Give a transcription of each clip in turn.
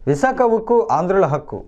విశాఖ ఉక్కు ఆంధ్రుల హక్కు.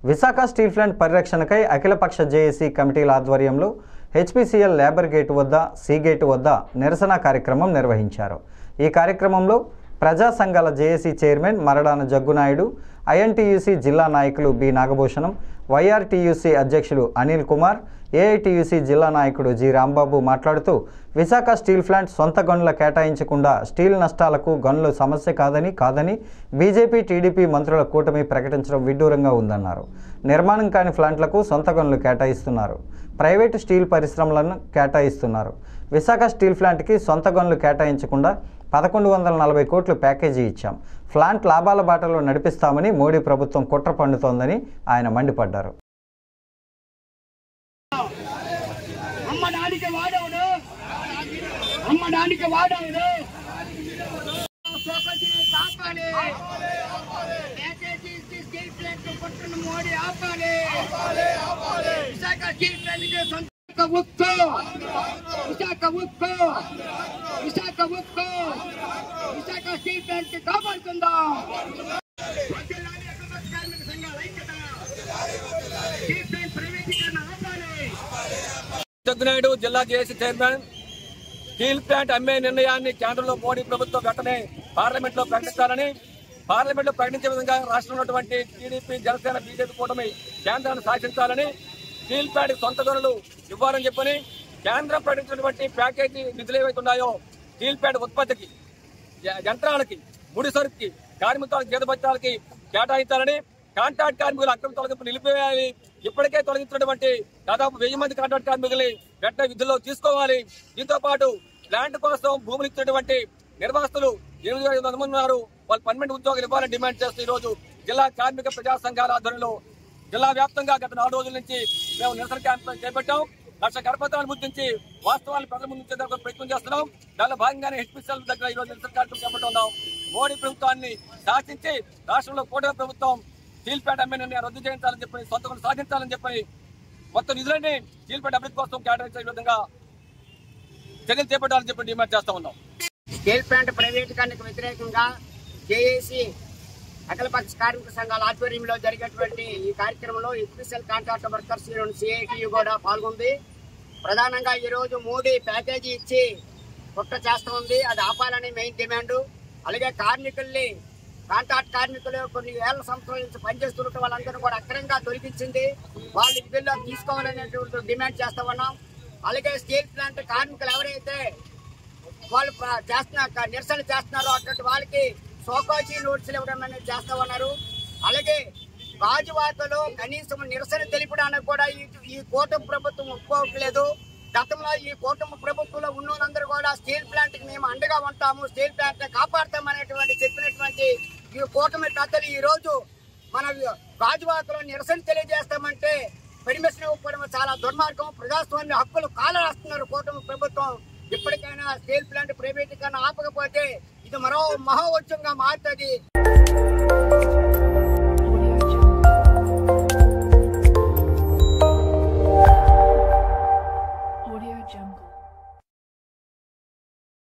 విశాఖ స్టీల్ ప్లాంట్ పరిరక్షణకై అఖిలపక్ష జేఏసీ కమిటీల ఆధ్వర్యంలో హెచ్పీసీఎల్ లేబర్ గేటు వద్ద, సి గేటు వద్ద నిరసన కార్యక్రమం నిర్వహించారు. ఈ కార్యక్రమంలో ప్రజా సంఘాల జేఏసీ చైర్మన్ మరడాన జగ్గునాయుడు, ఐఎన్టీయూసీ జిల్లా నాయకులు బి నాగభూషణం, వైఆర్టీయూసీ అధ్యక్షులు అనిల్ కుమార్, ఏఐటీయూసీ జిల్లా నాయకుడు జి రాంబాబు మాట్లాడుతూ విశాఖ స్టీల్ ప్లాంట్ సొంత గనుల కేటాయించకుండా స్టీల్ నష్టాలకు గనులు సమస్య కాదని బీజేపీ, టీడీపీ మంత్రుల కూటమి ప్రకటించడం విడ్డూరంగా ఉందన్నారు. నిర్మాణం కాని ప్లాంట్లకు సొంత గనులు కేటాయిస్తున్నారు, ప్రైవేటు స్టీల్ పరిశ్రమలను కేటాయిస్తున్నారు. విశాఖ స్టీల్ ప్లాంట్కి సొంత గనులు కేటాయించకుండా 1140 కోట్లు ప్యాకేజీ ఇచ్చాం. ప్లాంట్ లాభాల బాటలో నడిపిస్తామని మోడీ ప్రభుత్వం కుట్ర పన్నుతోందని ఆయన మండిపడ్డారు. జగ్గునాయుడు జిల్లా జేఏసీ చైర్మన్, స్టీల్ ప్లాంట్ అమ్మే నిర్ణయాన్ని కేంద్రంలో మోడీ ప్రభుత్వం వెంటనే పార్లమెంట్ లో ప్రకటించాలని, పార్లమెంట్ లో ప్రకటించే విధంగా రాష్ట్రంలో ఉన్నటువంటి టీడీపీ, జనసేన, బీజేపీ కూటమి కేంద్రాన్ని శాసించాలని, స్టీల్ ప్లాంట్ సొంత గనులు ఇవ్వాలని చెప్పని కేంద్రం ప్రకటించినటువంటి ప్యాకేజీ నిధులు ఏవైతే ఉన్నాయో స్టీల్ ప్లాంట్ ఉత్పత్తికి, యంత్రాలకి, ముడి సరుకుకి, కార్మికులకు, జీతభత్యాలకి కేటాయించాలని, కాంట్రాక్ట్ కార్మికులు అక్రమ తొలగింపు నిలిపివేయాలి. ఇప్పటికే తొలగించినటువంటి దాదాపు 1000 మంది కాంట్రాక్ట్ కార్మికుల్ని వెంటనే విధుల్లో తీసుకోవాలి. దీంతో పాటు ప్లాంట్ కోసం భూములు ఇచ్చినటువంటి నిర్వాసితులు 8500 మంది ఉన్నారు. వాళ్ళు పర్మనెంట్ ఉద్యోగాలు ఇవ్వాలని డిమాండ్ చేస్తూ ఈ రోజు జిల్లా కార్మిక ప్రజా సంఘాల ఆధ్వర్యంలో జిల్లా వ్యాప్తంగా గత 4 రోజుల నుంచి మేము నిరసన క్యాంపు చేపట్టాం. 1,00,000 కరపత్రాలను ముద్రించి వాస్తవాలను ప్రజల ముందు ఉంచేందుకు ప్రయత్నం చేస్తున్నాం. దానిలో భాగంగానే హెచ్పీసీఎల్ దగ్గర ఈ రోజు నిరసన కార్యక్రమం చేపట్టున్నాం. మోడీ ప్రభుత్వాన్ని శాసించి రాష్ట్రంలో కూటమి ప్రభుత్వం స్టీల్ ప్లాంట్ అమ్మే నిర్ణయాన్ని రద్దు చేయించాలని చెప్పి, సొంత గనులు సాధించాలని చెప్పి, మొత్తం నిధులన్నీ స్టీల్ ప్లాంట్ అభివృద్ధి కోసం కేటాయించే విధంగా చర్యలు చేపట్టాలని చెప్పి డిమాండ్ చేస్తా ఉన్నాం. స్టీల్ ప్లాంట్ ప్రైవేటీకరణకు వ్యతిరేకంగా జేఏసీ అఖిలపక్ష కార్మిక సంఘాల ఆధ్వర్యంలో జరిగేటువంటి ఈ కార్యక్రమంలో HPCL contract workers union CITU కూడా పాల్గొంది. ప్రధానంగా ఈ రోజు మోడీ ప్యాకేజీ ఇచ్చి కుట్ర చేస్తూ ఉంది. అది ఆపాలని మెయిన్ డిమాండ్. అలాగే కార్మికుల్ని, కాంట్రాక్ట్ కార్మికులు కొన్ని వేల సంవత్సరాల నుంచి పనిచేస్తున్న వాళ్ళందరూ కూడా అక్రమంగా తొలగించింది, వాళ్ళు విధుల్లో తీసుకోవాలనేటువంటి డిమాండ్ చేస్తా ఉన్నాం. అలాగే స్టీల్ ప్లాంట్ కార్మికులు ఎవరైతే వాళ్ళు నిరసన చేస్తున్నారో అటువంటి వాళ్ళకి సోకాజీ నోటీసులు ఇవ్వడం అనేది చేస్తా ఉన్నారు. అలాగే గాజువాకలో కనీసం నిరసన తెలిపడానికి కూడా ఈ కూటమి ప్రభుత్వం ఒప్పుకోవట్లేదు. గతంలో ఈ కూటమి ప్రభుత్వంలో ఉన్నోళ్ళందరూ కూడా స్టీల్ ప్లాంట్ కి మేము అండగా ఉంటాము, స్టీల్ ప్లాంట్ కాపాడతామనేటువంటి చెప్పినటువంటి ఈ కూటమి పెద్దలు ఈ రోజు మన గాజువాకలో నిరసన తెలియజేస్తామంటే పర్మిషన్ ఇవ్వకపోవడం చాలా దుర్మార్గం. ప్రజాస్వామ్య హక్కులు కాలరాస్తున్నారు కూటమి ప్రభుత్వం. ఇప్పటికైనా స్టీల్ ప్లాంట్ ప్రైవేటీకరణ ఆపకపోతే ఇది మరో మహోత్సవంగా మారుతుంది.